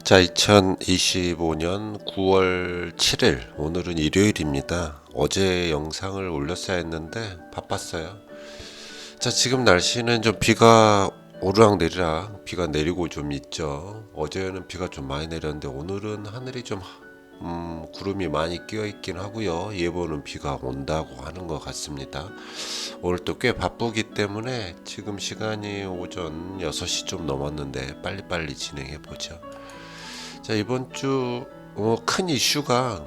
자, 2025년 9월 7일, 오늘은 일요일입니다. 어제 영상을 올렸어야 했는데 바빴어요. 자, 지금 날씨는 좀 비가 오르락내리락 비가 내리고 좀 있죠. 어제는 비가 좀 많이 내렸는데 오늘은 하늘이 좀 구름이 많이 끼어 있긴 하고요. 예보는 비가 온다고 하는 것 같습니다. 오늘 또 꽤 바쁘기 때문에 지금 시간이 오전 6시 좀 넘었는데 빨리빨리 진행해 보죠. 자, 이번 주 큰 이슈가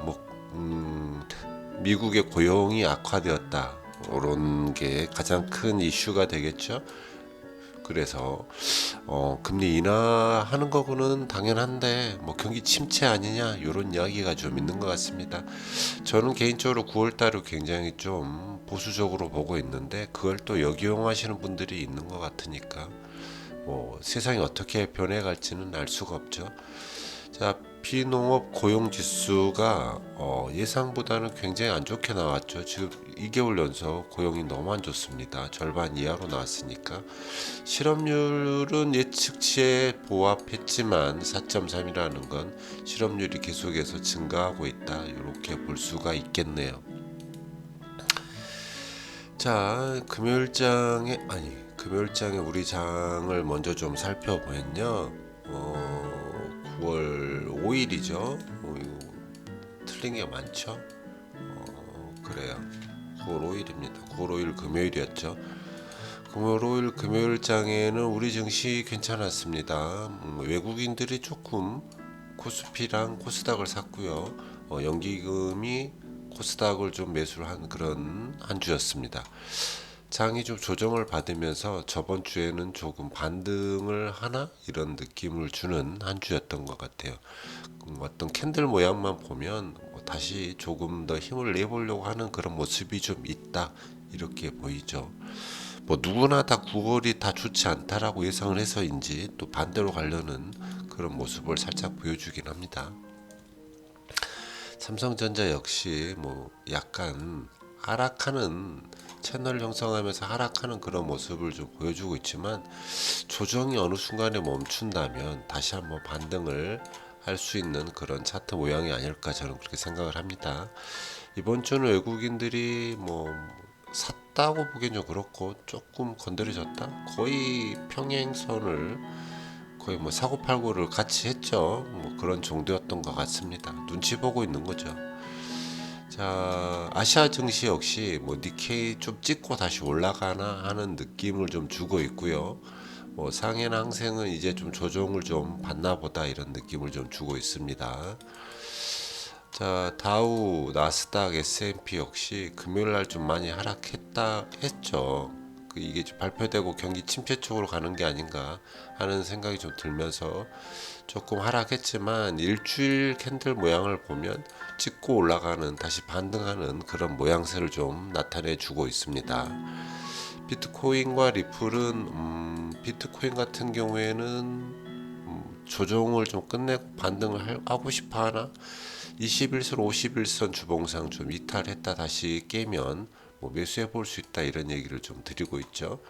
미국의 고용이 악화되었다. 이런 게 가장 큰 이슈가 되겠죠. 그래서 금리 인하하는 거고는 당연한데 경기 침체 아니냐 이런 이야기가 좀 있는 것 같습니다. 저는 개인적으로 9월 달을 굉장히 좀 보수적으로 보고 있는데 그걸 또 역이용하시는 분들이 있는 것 같으니까 세상이 어떻게 변해갈지는 알 수가 없죠. 자, 피농업 고용 지수가 예상보다는 굉장히 안 좋게 나왔죠. 지금 2개월 연속 고용이 너무 안 좋습니다. 절반 이하로 나왔으니까 실업률은 예측치에 부합했지만 4.3이라는 건 실업률이 계속해서 증가하고 있다. 이렇게 볼 수가 있겠네요. 자, 금요일장에 우리 장을 먼저 좀 살펴보면요. 9월 5일이죠. 이거 틀린 게 많죠. 그래요. 9월 5일입니다. 9월 5일 금요일이었죠. 9월 5일 금요일장에는 우리 증시 괜찮았습니다. 외국인들이 조금 코스피랑 코스닥을 샀고요. 연기금이 코스닥을 좀 매수를 한 그런 한 주였습니다. 장이 좀 조정을 받으면서 저번 주에는 조금 반등을 하나 이런 느낌을 주는 한 주였던 것 같아요. 어떤 캔들 모양만 보면 다시 조금 더 힘을 내보려고 하는 그런 모습이 좀 있다 이렇게 보이죠. 누구나 다 9월이 다 좋지 않다라고 예상을 해서인지 또 반대로 가려는 그런 모습을 살짝 보여주긴 합니다. 삼성전자 역시 약간 하락하는 채널 형성하면서 하락하는 그런 모습을 좀 보여주고 있지만 조정이 어느 순간에 멈춘다면 다시 한번 반등을 할 수 있는 그런 차트 모양이 아닐까 저는 그렇게 생각을 합니다. 이번 주는 외국인들이 샀다고 보기엔 좀 그렇고 조금 건드려졌다. 거의 평행선을 거의 사고 팔고를 같이 했죠. 그런 정도였던 것 같습니다. 눈치 보고 있는 거죠. 자, 아시아 증시 역시 니케이 좀 찍고 다시 올라가나 하는 느낌을 좀 주고 있고요. 상해나 항생은 이제 좀 조정을 좀 받나 보다 이런 느낌을 좀 주고 있습니다. 자, 다우, 나스닥, S&P 역시 금요일 날 좀 많이 하락했다 했죠. 이게 발표되고 경기 침체 쪽으로 가는 게 아닌가 하는 생각이 좀 들면서 조금 하락했지만 일주일 캔들 모양을 보면 찍고 올라가는 다시 반등하는 그런 모양새를 좀 나타내 주고 있습니다. 비트코인과 리플은 비트코인 같은 경우에는 조정을 좀 끝내고 반등을 하고 싶어 하나 21선 51선 주봉상 좀 이탈했다 다시 깨면 매수해 볼 수 있다 이런 얘기를 좀 드리고 있죠.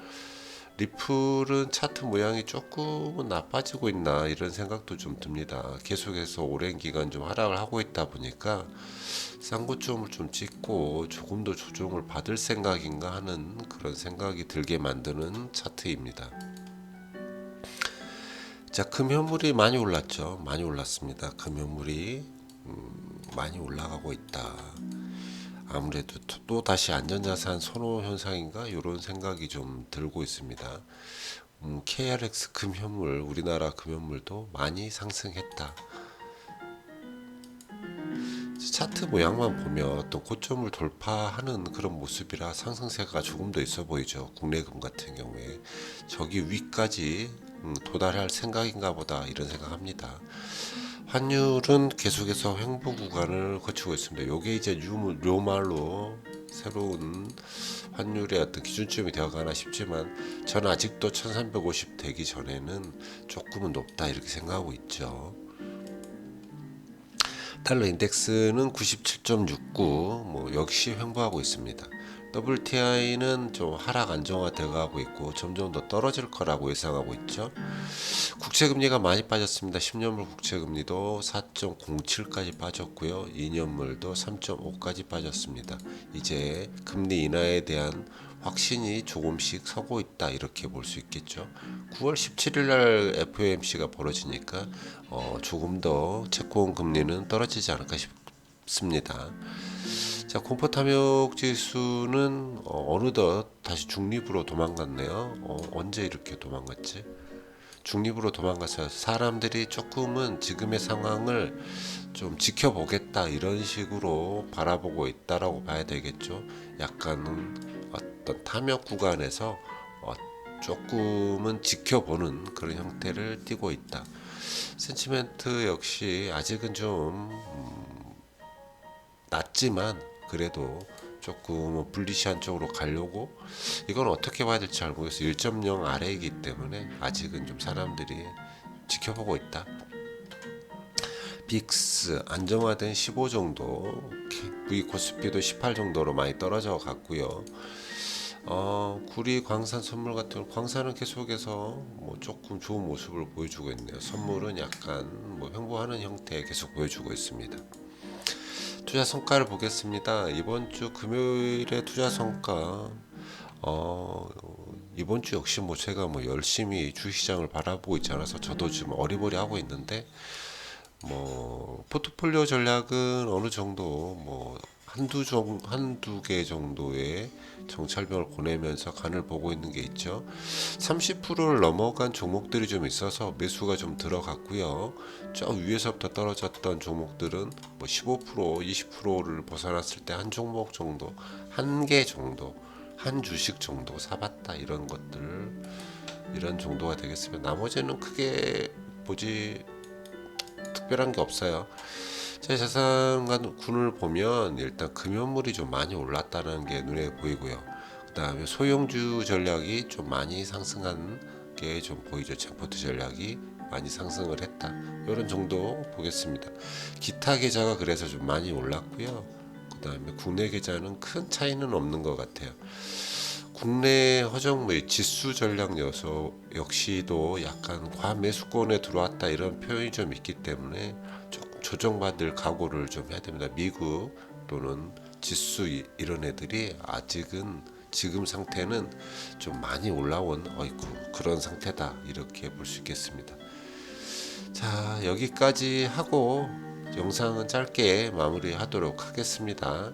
리플은 차트 모양이 조금은 나빠지고 있나 이런 생각도 좀 듭니다. 계속해서 오랜 기간 좀 하락을 하고 있다 보니까 쌍고점을 좀 찍고 조금 더 조정을 받을 생각인가 하는 그런 생각이 들게 만드는 차트입니다. 자, 금현물이 많이 올랐죠. 많이 올랐습니다. 금현물이 많이 올라가고 있다. 아무래도 또 다시 안전자산 선호 현상인가 이런 생각이 좀 들고 있습니다. KRX 금현물 우리나라 금현물도 많이 상승했다. 차트 모양만 보면 어떤 고점을 돌파하는 그런 모습이라 상승세가 조금 더 있어 보이죠. 국내금 같은 경우에 저기 위까지 도달할 생각인가 보다 이런 생각합니다. 환율은 계속해서 횡보 구간을 거치고 있습니다. 요게 이제 요말로 새로운 환율의 어떤 기준점이 되어가나 싶지만 저는 아직도 1350 되기 전에는 조금은 높다 이렇게 생각하고 있죠. 달러 인덱스는 97.69 역시 횡보하고 있습니다. WTI는 좀 하락 안정화되어 가고 있고 점점 더 떨어질 거라고 예상하고 있죠. 국채금리가 많이 빠졌습니다. 10년물 국채금리도 4.07까지 빠졌고요. 2년물도 3.5까지 빠졌습니다. 이제 금리 인하에 대한 확신이 조금씩 서고 있다 이렇게 볼 수 있겠죠. 9월 17일 날 FOMC가 벌어지니까 조금 더 채권 금리는 떨어지지 않을까 싶습니다. 자, 공포 탐욕 지수는 어느덧 다시 중립으로 도망갔네요. 언제 이렇게 도망갔지? 중립으로 도망가서 사람들이 조금은 지금의 상황을 좀 지켜보겠다 이런 식으로 바라보고 있다라고 봐야 되겠죠. 약간은 어떤 탐욕 구간에서 조금은 지켜보는 그런 형태를 띠고 있다. 센치멘트 역시 아직은 좀 낮지만 그래도 조금 불리시한 쪽으로 가려고, 이건 어떻게 봐야 될지 잘 모르겠어요. 1.0 아래이기 때문에 아직은 좀 사람들이 지켜보고 있다. 빅스 안정화된 15 정도, V 코스피도 18 정도로 많이 떨어져 갔고요. 구리 광산 선물 같은 경우 광산은 계속해서 뭐 조금 좋은 모습을 보여주고 있네요. 선물은 약간 뭐 횡보하는 형태 계속 보여주고 있습니다. 투자 성과를 보겠습니다. 이번 주 금요일에 투자 성과, 이번 주 역시 뭐 제가 뭐 열심히 주시장을 바라보고 있지 않아서 저도 지금 어리버리 하고 있는데, 뭐 포트폴리오 전략은 어느 정도 뭐 한두 개 정도의 정찰병을 보내면서 간을 보고 있는 게 있죠. 30%를 넘어간 종목들이 좀 있어서 매수가 좀 들어갔고요. 저 위에서부터 떨어졌던 종목들은 뭐 15%, 20%를 벗어났을 때 한 종목 정도, 한 개 정도, 한 주식 정도 사봤다 이런 것들, 이런 정도가 되겠습니다. 나머지는 크게 보지 특별한 게 없어요. 제 자산군을 보면 일단 금연물이 좀 많이 올랐다는 게 눈에 보이고요. 그 다음에 소형주 전략이 좀 많이 상승한 게 좀 보이죠. 챔포트 전략이 많이 상승을 했다. 이런 정도 보겠습니다. 기타 계좌가 그래서 좀 많이 올랐고요. 그 다음에 국내 계좌는 큰 차이는 없는 것 같아요. 국내 허정의 지수 전략 역시도 약간 과매수권에 들어왔다 이런 표현이 좀 있기 때문에 조금 조정받을 각오를 좀 해야 됩니다. 미국 또는 지수 이런 애들이 아직은 지금 상태는 좀 많이 올라온 그런 상태다 이렇게 볼 수 있겠습니다. 자, 여기까지 하고 영상은 짧게 마무리하도록 하겠습니다.